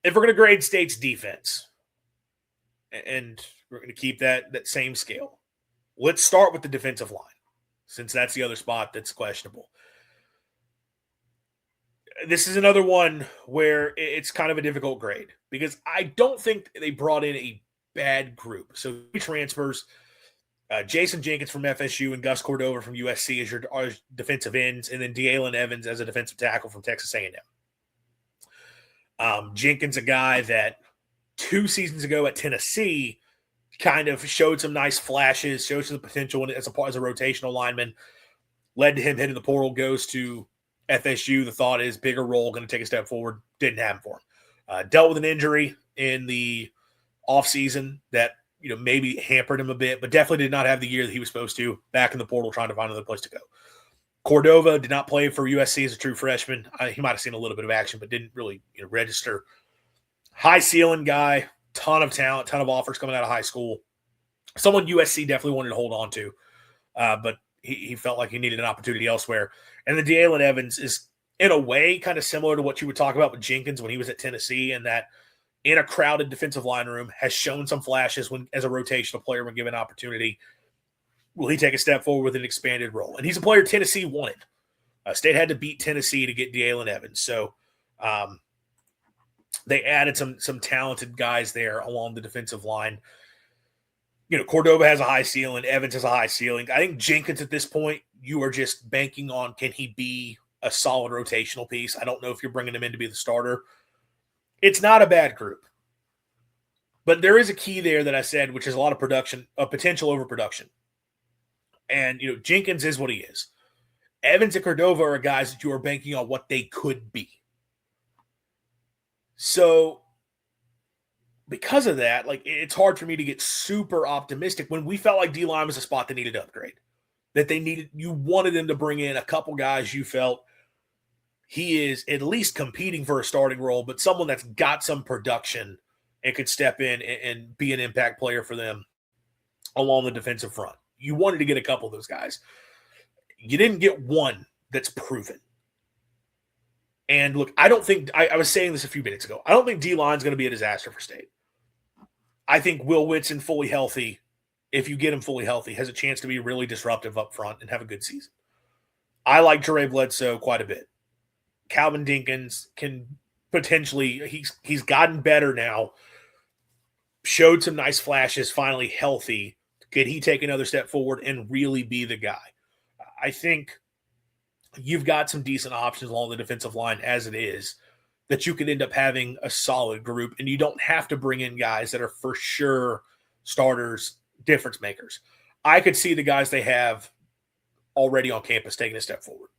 if we're going to grade State's defense, and we're going to keep that same scale, let's start with the defensive line, since that's the other spot that's questionable. This is another one where it's kind of a difficult grade because I don't think they brought in a bad group. So transfers, Jason Jenkins from FSU and Gus Cordova from USC as your defensive ends, and then D'Alen Evans as a defensive tackle from Texas A&M. Jenkins, a guy that 2 seasons ago at Tennessee kind of showed some nice flashes, showed some potential as a rotational lineman, led to him hitting the portal, goes to FSU. The thought is bigger role, going to take a step forward. Didn't happen for him. Dealt with an injury in the offseason that maybe hampered him a bit, but definitely did not have the year that he was supposed to. Back in the portal trying to find another place to go. Cordova did not play for USC as a true freshman. He might have seen a little bit of action, but didn't really register. High ceiling guy, ton of talent, ton of offers coming out of high school. Someone USC definitely wanted to hold on to, but he felt like he needed an opportunity elsewhere. And then D'Alen Evans is, in a way, kind of similar to what you would talk about with Jenkins when he was at Tennessee, and that in a crowded defensive line room has shown some flashes when as a rotational player when given opportunity. Will he take a step forward with an expanded role? And he's a player Tennessee wanted. State had to beat Tennessee to get D'Alen Evans. So they added some talented guys there along the defensive line. Cordova has a high ceiling. Evans has a high ceiling. I think Jenkins at this point, you are just banking on, can he be a solid rotational piece? I don't know if you're bringing him in to be the starter. It's not a bad group. But there is a key there that I said, which is a lot of production, potential overproduction. And, Jenkins is what he is. Evans and Cordova are guys that you are banking on what they could be. So, because of that, it's hard for me to get super optimistic when we felt like D-line was a spot that needed to upgrade. That you wanted them to bring in a couple guys you felt he is at least competing for a starting role, but someone that's got some production and could step in and be an impact player for them along the defensive front. You wanted to get a couple of those guys. You didn't get one that's proven. And look, I don't think – I was saying this a few minutes ago. I don't think D-line is going to be a disaster for State. I think Will Whitson fully healthy, if you get him fully healthy, has a chance to be really disruptive up front and have a good season. I like Jere Bledsoe quite a bit. Calvin Dinkins can potentially – he's gotten better now, showed some nice flashes, finally healthy. Could he take another step forward and really be the guy? I think you've got some decent options along the defensive line as it is that you could end up having a solid group, and you don't have to bring in guys that are for sure starters, difference makers. I could see the guys they have already on campus taking a step forward.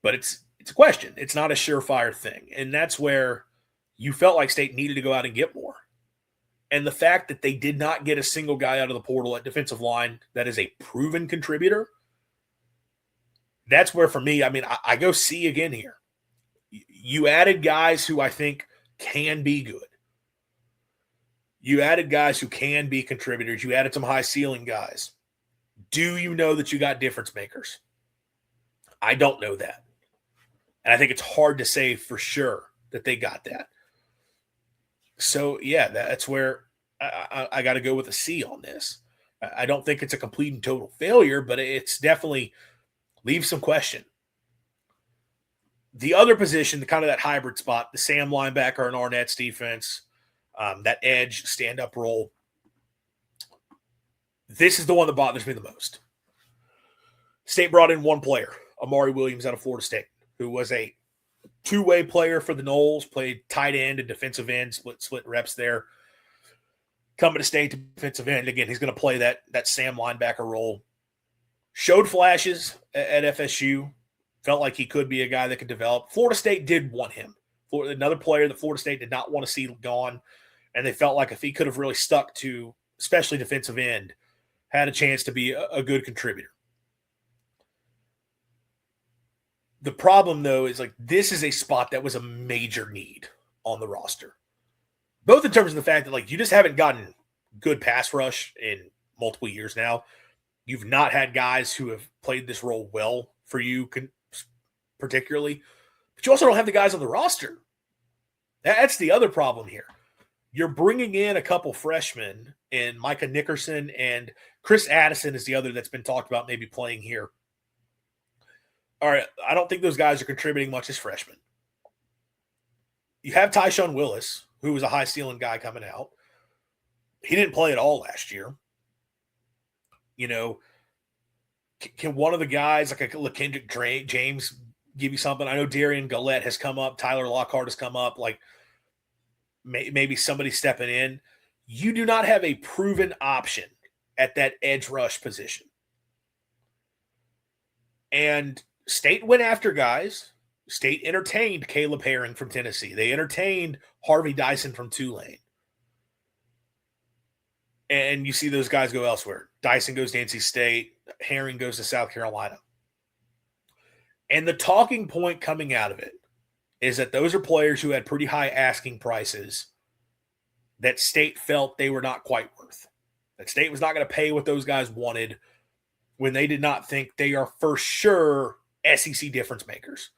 But it's a question. It's not a surefire thing, and that's where you felt like State needed to go out and get more. And the fact that they did not get a single guy out of the portal at defensive line that is a proven contributor, that's where, for me, I go C again here. You added guys who I think can be good. You added guys who can be contributors. You added some high ceiling guys. Do you know that you got difference makers? I don't know that. And I think it's hard to say for sure that they got that. So, yeah, that's where I got to go with a C on this. I don't think it's a complete and total failure, but it's definitely leaves some question. The other position, kind of that hybrid spot, the Sam linebacker and Arnett's defense, that edge stand-up role, this is the one that bothers me the most. State brought in one player, Amari Williams out of Florida State, who was a two-way player for the Noles, played tight end and defensive end, split reps there. Coming to State to defensive end. Again, he's going to play that Sam linebacker role. Showed flashes at FSU. Felt like he could be a guy that could develop. Florida State did want him. Another player that Florida State did not want to see gone, and they felt like if he could have really stuck to, especially defensive end, had a chance to be a good contributor. The problem, though, is this is a spot that was a major need on the roster. Both in terms of the fact that you just haven't gotten good pass rush in multiple years now. You've not had guys who have played this role well for you particularly, but you also don't have the guys on the roster. That's the other problem here. You're bringing in a couple freshmen in Micah Nickerson, and Chris Addison is the other that's been talked about maybe playing here. All right, I don't think those guys are contributing much as freshmen. You have Tyshawn Willis, who was a high ceiling guy coming out. He didn't play at all last year. You know, can one of the guys like a LaKendrick James give you something? I know Darian Gillette has come up. Tyler Lockhart has come up. Like maybe somebody stepping in. You do not have a proven option at that edge rush position. And State went after guys. State entertained Caleb Herring from Tennessee. They entertained Harvey Dyson from Tulane. And you see those guys go elsewhere. Dyson goes to NC State. Herring goes to South Carolina. And the talking point coming out of it is that those are players who had pretty high asking prices that State felt they were not quite worth. That State was not going to pay what those guys wanted when they did not think they are for sure SEC difference makers.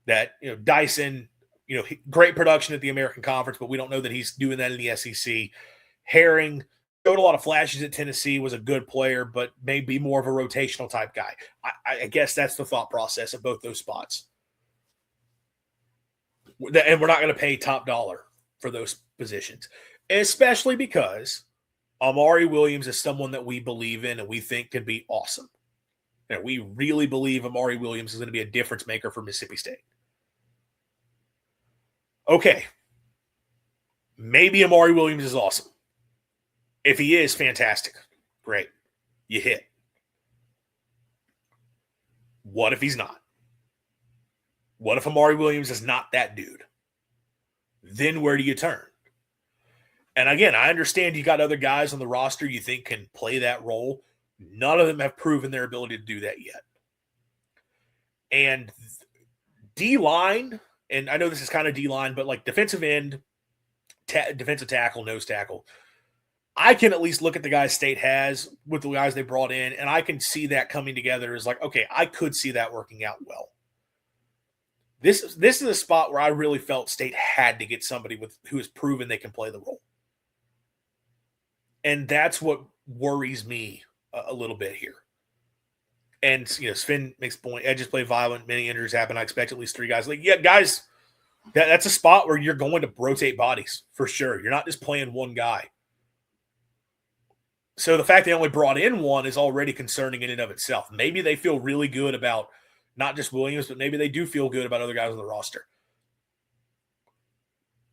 That, Dyson, great production at the American Conference, but we don't know that he's doing that in the SEC. Herring showed a lot of flashes at Tennessee, was a good player, but may be more of a rotational type guy. I guess that's the thought process of both those spots. And we're not going to pay top dollar for those positions, especially because Amari Williams is someone that we believe in and we think can be awesome. And we really believe Amari Williams is going to be a difference maker for Mississippi State. Okay. Maybe Amari Williams is awesome. If he is, fantastic. Great. You hit. What if he's not? What if Amari Williams is not that dude? Then where do you turn? And again, I understand you got other guys on the roster you think can play that role. None of them have proven their ability to do that yet. And D-line, and I know this is kind of D-line, but like defensive end, defensive tackle, nose tackle, I can at least look at the guys State has with the guys they brought in, and I can see that coming together as like, okay, I could see that working out well. This is a spot where I really felt State had to get somebody who has proven they can play the role. And that's what worries me a little bit here. And, Sven makes a point. Edges play violent. Many injuries happen. I expect at least 3 guys. Like, yeah, guys, that's a spot where you're going to rotate bodies for sure. You're not just playing one guy. So the fact they only brought in one is already concerning in and of itself. Maybe they feel really good about not just Williams, but maybe they do feel good about other guys on the roster.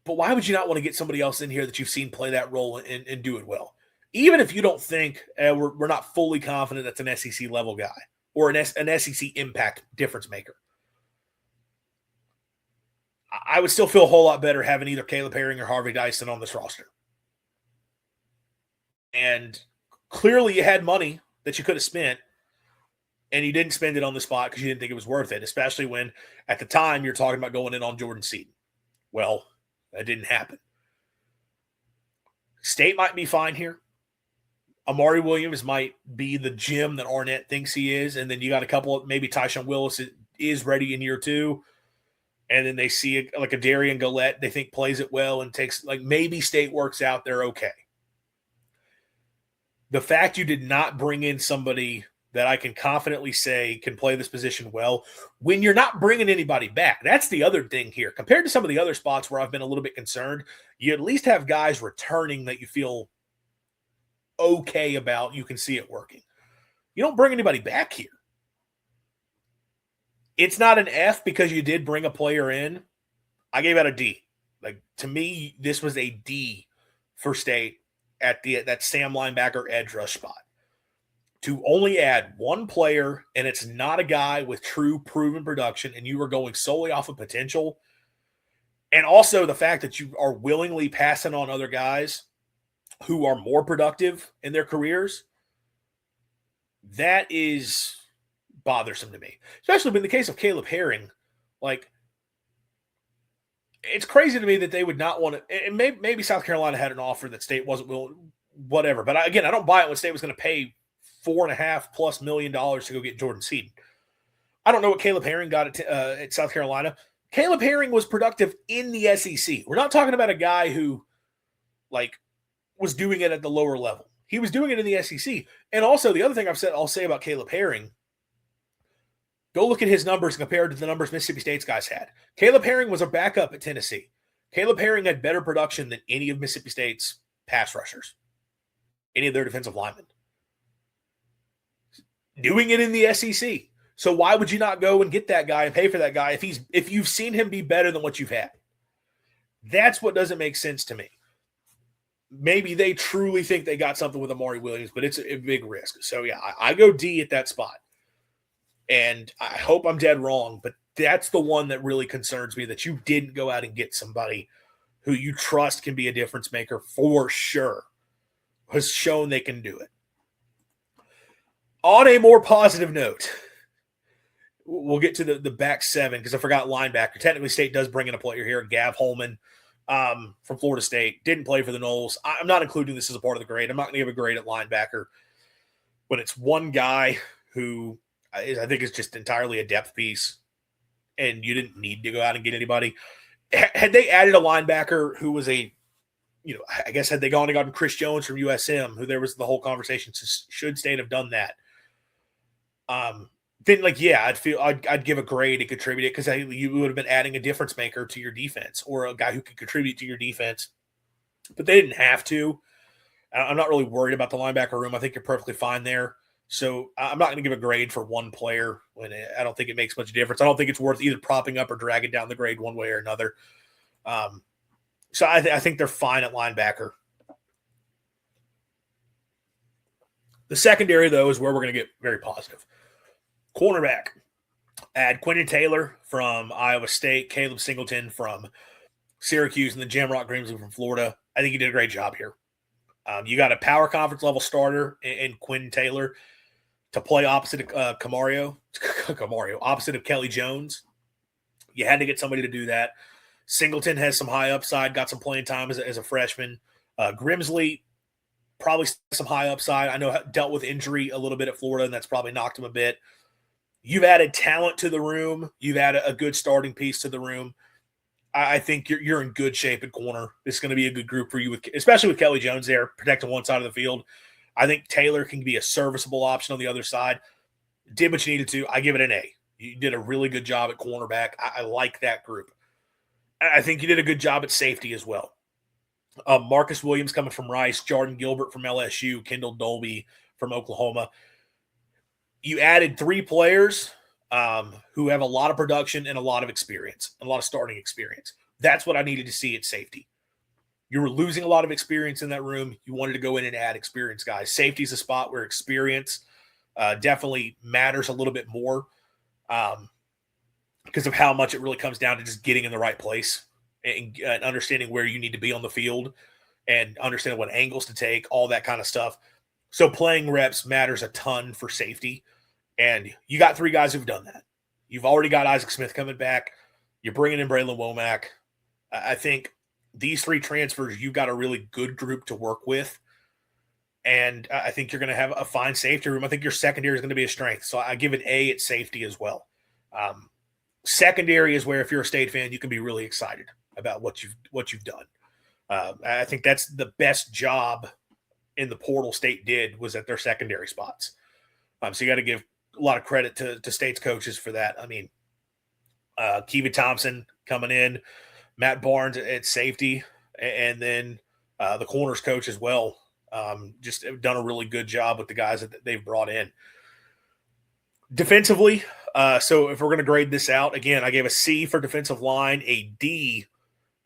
But why would you not want to get somebody else in here that you've seen play that role and do it well? Even if you don't think we're not fully confident that's an SEC level guy or an SEC impact difference maker. I would still feel a whole lot better having either Caleb Herring or Harvey Dyson on this roster. And clearly you had money that you could have spent, and you didn't spend it on the spot because you didn't think it was worth it, especially when at the time you're talking about going in on Jordan Seaton. Well, that didn't happen. State might be fine here. Amari Williams might be the gem that Arnett thinks he is, and then you got a couple of maybe Tyshawn Willis is ready in year 2, and then they see like a Darian Gillette they think plays it well and takes like maybe State works out, they're okay. The fact you did not bring in somebody that I can confidently say can play this position well when you're not bringing anybody back. That's the other thing here. Compared to some of the other spots where I've been a little bit concerned, you at least have guys returning that you feel okay about. You can see it working. You don't bring anybody back here. It's not an F because you did bring a player in. I gave out a D. Like, to me, this was a D for State at that Sam linebacker edge rush spot. To only add one player, and it's not a guy with true proven production, and you are going solely off of potential, and also the fact that you are willingly passing on other guys who are more productive in their careers, that is bothersome to me. Especially in the case of Caleb Herring. Like, it's crazy to me that they would not want to, and maybe South Carolina had an offer that State wasn't willing, whatever. But I don't buy it when State was going to pay $4.5+ million to go get Jordan Seaton. I don't know what Caleb Herring got at South Carolina, Caleb Herring was productive in the SEC. We're not talking about a guy who, like, was doing it at the lower level. He was doing it in the SEC. And also, the other thing I'll say about Caleb Herring, go look at his numbers compared to the numbers Mississippi State's guys had. Caleb Herring was a backup at Tennessee. Caleb Herring had better production than any of Mississippi State's pass rushers, any of their defensive linemen. Doing it in the SEC. So why would you not go and get that guy and pay for that guy if you've seen him be better than what you've had? That's what doesn't make sense to me. Maybe they truly think they got something with Amari Williams, but it's a big risk. So, yeah, I go D at that spot. And I hope I'm dead wrong, but that's the one that really concerns me, that you didn't go out and get somebody who you trust can be a difference maker for sure, has shown they can do it. On a more positive note, we'll get to the back seven because I forgot linebacker. Technically, State does bring in a player here, Gav Holman from Florida State. Didn't play for the Noles. I'm not including this as a part of the grade. I'm not going to give a grade at linebacker. But it's one guy who I think is just entirely a depth piece, and you didn't need to go out and get anybody. Had they added a linebacker who was I guess had they gone and gotten Chris Jones from USM, who there was the whole conversation, should State have done that? Then, I'd give a grade to contribute it because you would have been adding a difference maker to your defense or a guy who could contribute to your defense. But they didn't have to. I'm not really worried about the linebacker room. I think you're perfectly fine there. So I'm not going to give a grade for one player when I don't think it makes much difference. I don't think it's worth either propping up or dragging down the grade one way or another. So I think they're fine at linebacker. The secondary, though, is where we're going to get very positive. Cornerback. Add Quentin Taylor from Iowa State, Caleb Singleton from Syracuse, and then Jamrock Grimsley from Florida. I think you did a great job here. You got a power conference level starter in Quentin Taylor to play opposite of opposite of Kelly Jones. You had to get somebody to do that. Singleton has some high upside, got some playing time as a freshman. Grimsley probably some high upside. I know dealt with injury a little bit at Florida, and that's probably knocked him a bit. You've added talent to the room. You've added a good starting piece to the room. I think you're in good shape at corner. It's going to be a good group for you, especially with Kelly Jones there protecting one side of the field. I think Taylor can be a serviceable option on the other side. Did what you needed to. I give it an A. You did a really good job at cornerback. I like that group. I think you did a good job at safety as well. Marcus Williams coming from Rice, Jordan Gilbert from LSU, Kendall Dolby from Oklahoma. You added 3 players who have a lot of production and a lot of experience, a lot of starting experience. That's what I needed to see at safety. You were losing a lot of experience in that room. You wanted to go in and add experience guys. Safety is a spot where experience definitely matters a little bit more because of how much it really comes down to just getting in the right place and understanding where you need to be on the field and understanding what angles to take, all that kind of stuff. So playing reps matters a ton for safety, and you got 3 guys who've done that. You've already got Isaac Smith coming back. You're bringing in Braylon Womack. I think these 3 transfers, you've got a really good group to work with, and I think you're going to have a fine safety room. I think your secondary is going to be a strength, so I give it A at safety as well. Secondary is where, if you're a State fan, you can be really excited about what you've done. I think that's the best job in the portal State did was at their secondary spots. So you got to give a lot of credit to State's coaches for that. I mean, Kevin Thompson coming in, Matt Barnes at safety, and then the corners coach as well. Just done a really good job with the guys that they've brought in. Defensively, so if we're going to grade this out, again, I gave a C for defensive line, a D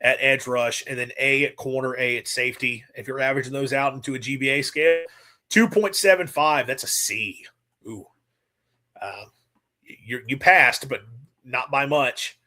at edge rush, and then A at corner, A at safety. If you're averaging those out into a GBA scale, 2.75, that's a C. Ooh. You passed, but not by much.